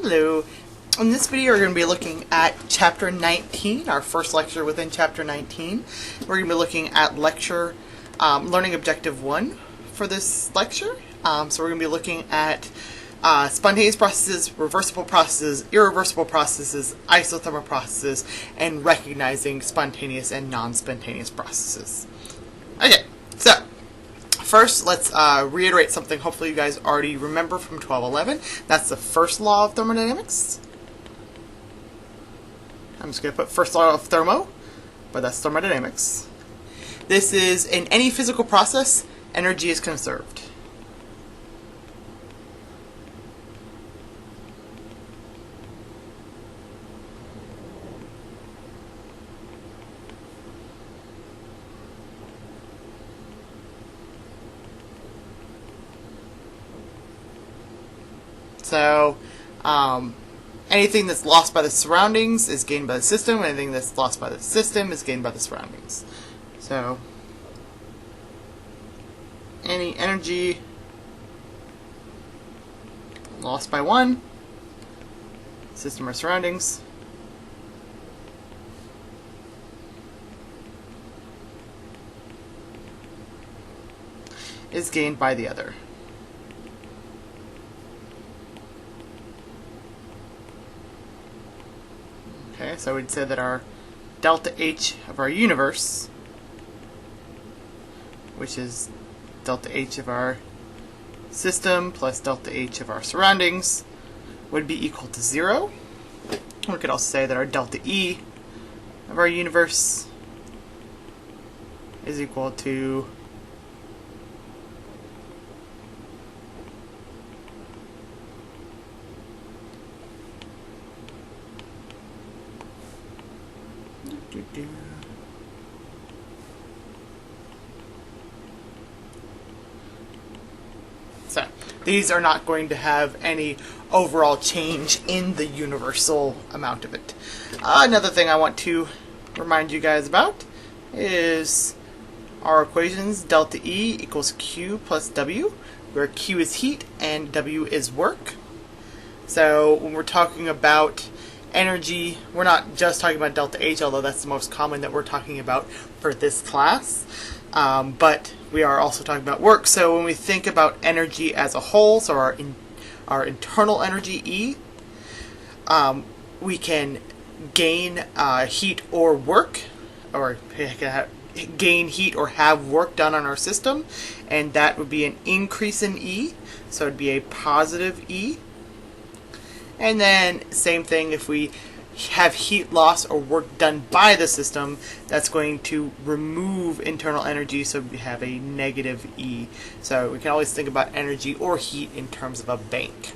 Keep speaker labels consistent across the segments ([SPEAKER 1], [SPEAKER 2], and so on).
[SPEAKER 1] Hello. In this video we're going to be looking at Chapter 19, our first lecture within Chapter 19. We're going to be looking at lecture Learning Objective 1 for this lecture. So we're going to be looking at spontaneous processes, reversible processes, irreversible processes, isothermal processes, and recognizing spontaneous and non-spontaneous processes. Okay, so first, let's reiterate something hopefully you guys already remember from 1211. That's the first law of thermodynamics. I'm just going to put first law of thermo, but that's thermodynamics. This is, in any physical process, energy is conserved. So, anything that's lost by the surroundings is gained by the system. Anything that's lost by the system is gained by the surroundings. So, any energy lost by one, system or surroundings, is gained by the other. Okay, so we'd say that our delta H of our universe, which is delta H of our system plus delta H of our surroundings, would be equal to 0. We could also say that our delta E of our universe is equal to So, these are not going to have any overall change in the universal amount of it. Another thing I want to remind you guys about is our equations. Delta E equals Q plus W, where Q is heat and W is work. So, when we're talking about energy, we're not just talking about delta H, although that's the most common that we're talking about for this class. But we are also talking about work. So when we think about energy as a whole, so our internal energy E, we can gain heat or work, or gain heat or have work done on our system, and that would be an increase in E, so it would be a positive E. And then same thing if we have heat loss or work done by the system, that's going to remove internal energy, so we have a negative E. So we can always think about energy or heat in terms of a bank.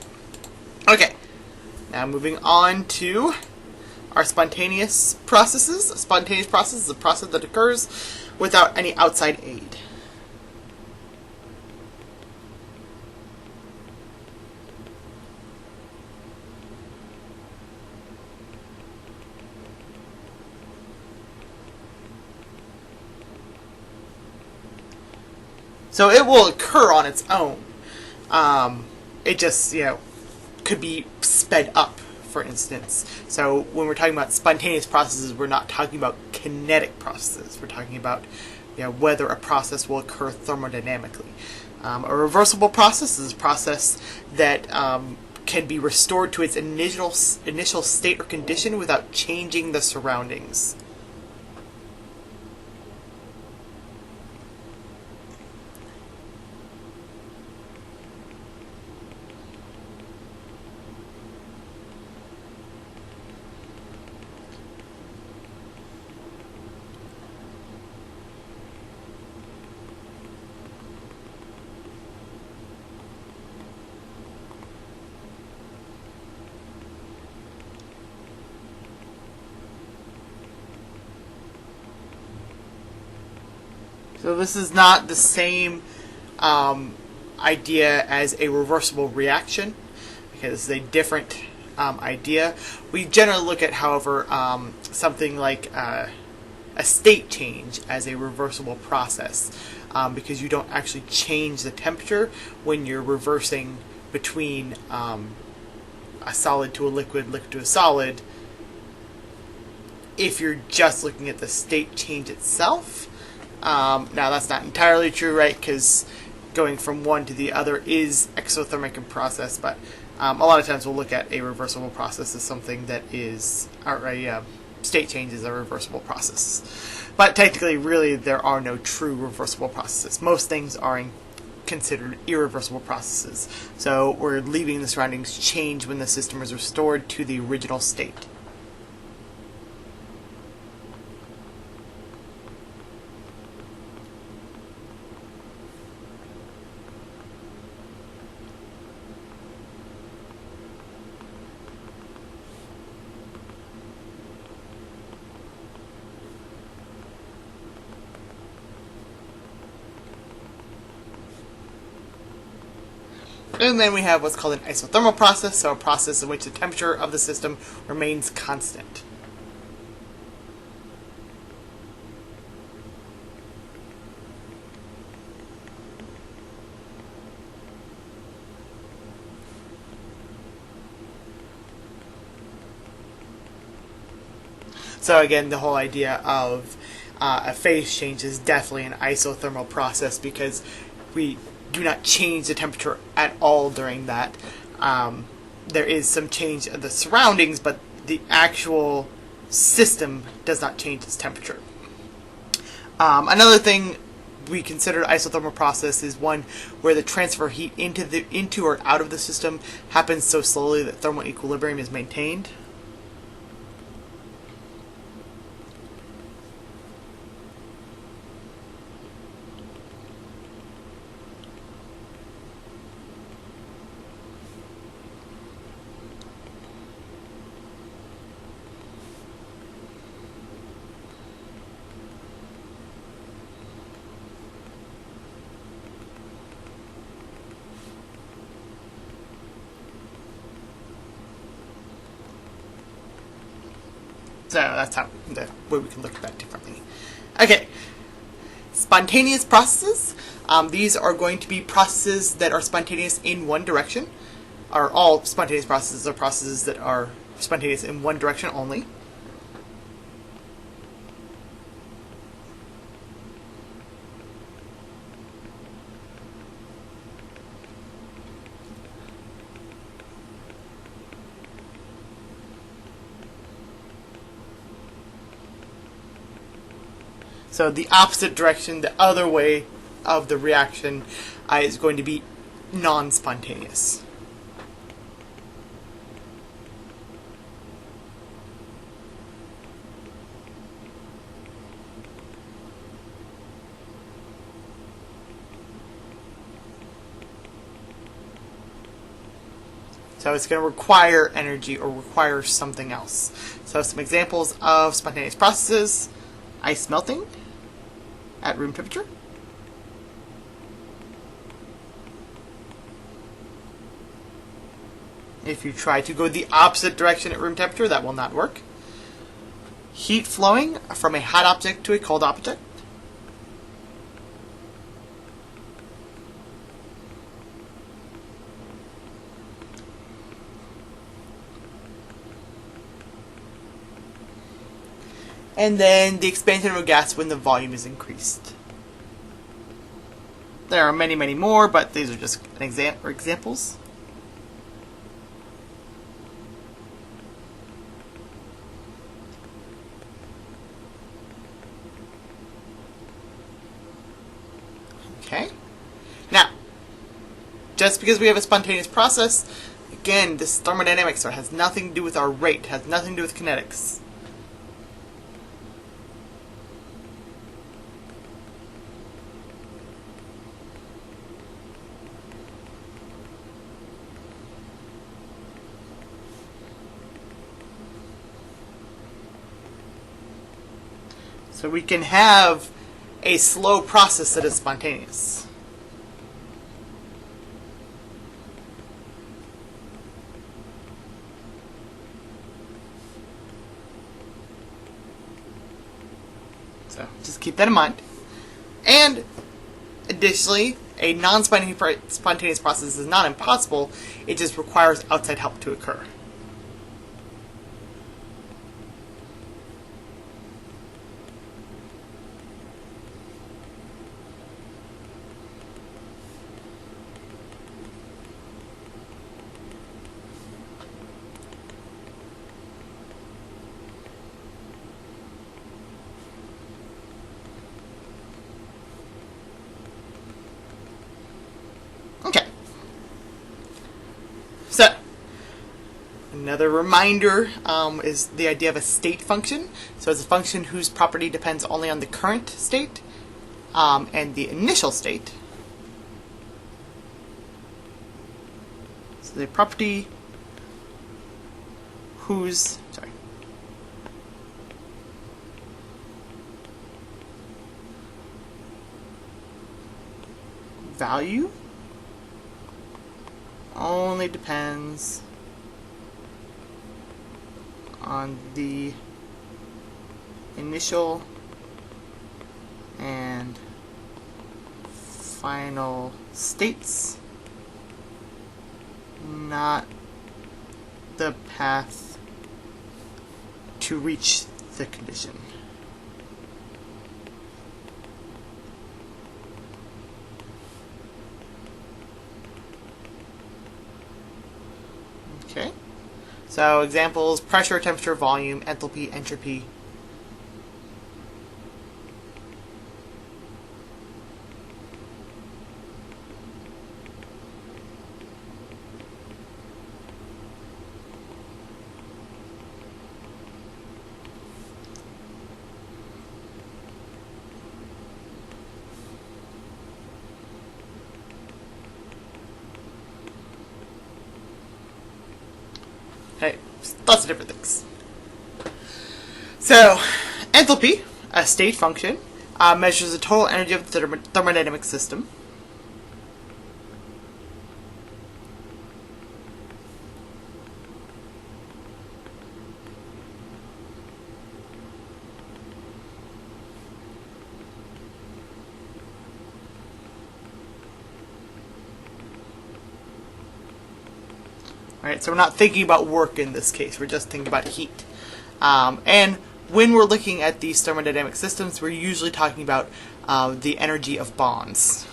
[SPEAKER 1] Okay, now moving on to our spontaneous processes. A spontaneous process is a process that occurs without any outside aid. So it will occur on its own. It just, could be sped up, for instance. So when we're talking about spontaneous processes, we're not talking about kinetic processes. We're talking about whether a process will occur thermodynamically. A reversible process is a process that can be restored to its initial state or condition without changing the surroundings. So this is not the same idea as a reversible reaction, because this is a different idea. We generally look at, however, something like a state change as a reversible process, because you don't actually change the temperature when you're reversing between a solid to a liquid, liquid to a solid, if you're just looking at the state change itself. Now that's not entirely true, right? Because going from one to the other is exothermic in process, but a lot of times we'll look at a reversible process as something that is, or a state change is a reversible process. But technically, really, there are no true reversible processes. Most things are considered irreversible processes. So we're leaving the surroundings change when the system is restored to the original state. And then we have what's called an isothermal process, so a process in which the temperature of the system remains constant. So again, the whole idea of a phase change is definitely an isothermal process, because we do not change the temperature at all during that. There is some change of the surroundings, but the actual system does not change its temperature. Another thing we consider isothermal process is one where the transfer of heat into or out of the system happens so slowly that thermal equilibrium is maintained. So that's how the way we can look at that differently. Okay, spontaneous processes. These are going to be processes that are spontaneous in one direction. Or all spontaneous processes are processes that are spontaneous in one direction only. So the opposite direction, the other way of the reaction, is going to be non-spontaneous. So it's going to require energy or require something else. So some examples of spontaneous processes: ice melting at room temperature. If you try to go the opposite direction at room temperature, that will not work. Heat flowing from a hot object to a cold object. And then the expansion of a gas when the volume is increased. There are many, many more, but these are just examples. Okay. Now, just because we have a spontaneous process, again, this is thermodynamics, so it has nothing to do with our rate, has nothing to do with kinetics. So we can have a slow process that is spontaneous. So just keep that in mind. And additionally, a non-spontaneous process is not impossible, it just requires outside help to occur. Okay. So, another reminder is the idea of a state function. So it's a function whose property depends only on the current state and the initial state. So the property whose, value only depends on the initial and final states, not the path to reach the condition. Okay, so examples: pressure, temperature, volume, enthalpy, entropy. Okay, lots of different things. So, enthalpy, a state function, measures the total energy of the thermodynamic system. Right, so we're not thinking about work in this case, we're just thinking about heat. And when we're looking at these thermodynamic systems, we're usually talking about the energy of bonds.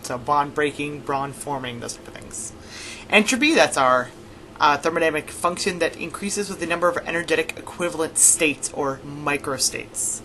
[SPEAKER 1] So bond breaking, bond forming, those type of things. Entropy, that's our thermodynamic function that increases with the number of energetic equivalent states, or microstates.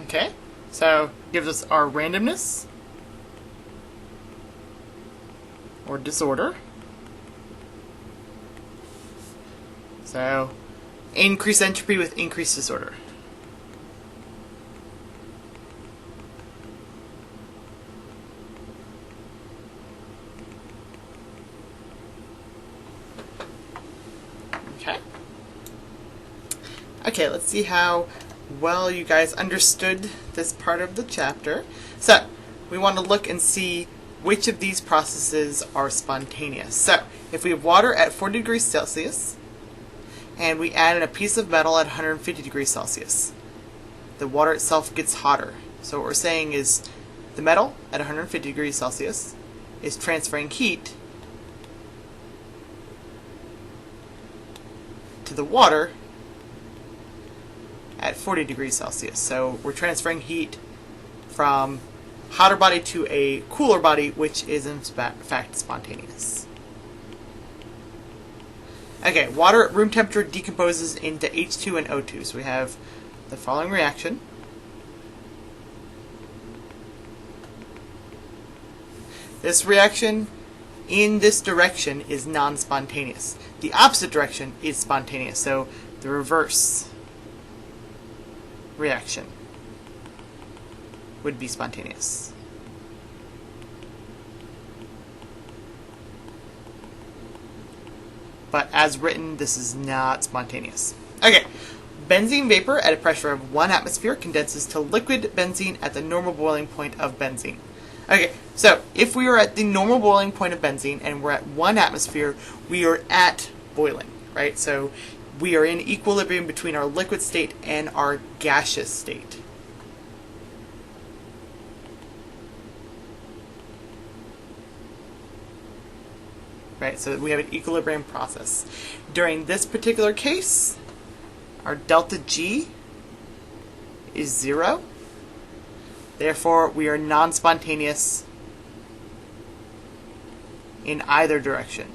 [SPEAKER 1] Okay, so gives us our randomness, or disorder. So, increased entropy with increased disorder. Okay. Okay, let's see how well you guys understood this part of the chapter. So, we want to look and see which of these processes are spontaneous. So, if we have water at 40 degrees Celsius, and we add in a piece of metal at 150 degrees Celsius, the water itself gets hotter. So what we're saying is the metal at 150 degrees Celsius is transferring heat to the water at 40 degrees Celsius. So we're transferring heat from hotter body to a cooler body, which is in fact spontaneous. Okay, water at room temperature decomposes into H2 and O2. So we have the following reaction. This reaction in this direction is non-spontaneous. The opposite direction is spontaneous. So the reverse reaction would be spontaneous. But as written, this is not spontaneous. Okay, benzene vapor at a pressure of 1 atmosphere condenses to liquid benzene at the normal boiling point of benzene. Okay, so if we are at the normal boiling point of benzene and we're at 1 atmosphere, we are at boiling, right? So we are in equilibrium between our liquid state and our gaseous state. Right, so we have an equilibrium process. During this particular case, our delta G is 0. Therefore, we are non-spontaneous in either direction.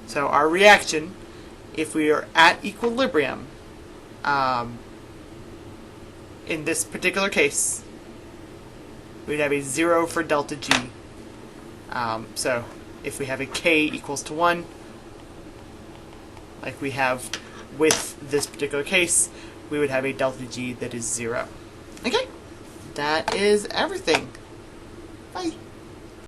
[SPEAKER 1] So our reaction, if we are at equilibrium, in this particular case, we'd have a 0 for delta G. So if we have a K equals to 1, like we have with this particular case, we would have a delta G that is 0. Okay, that is everything. Bye.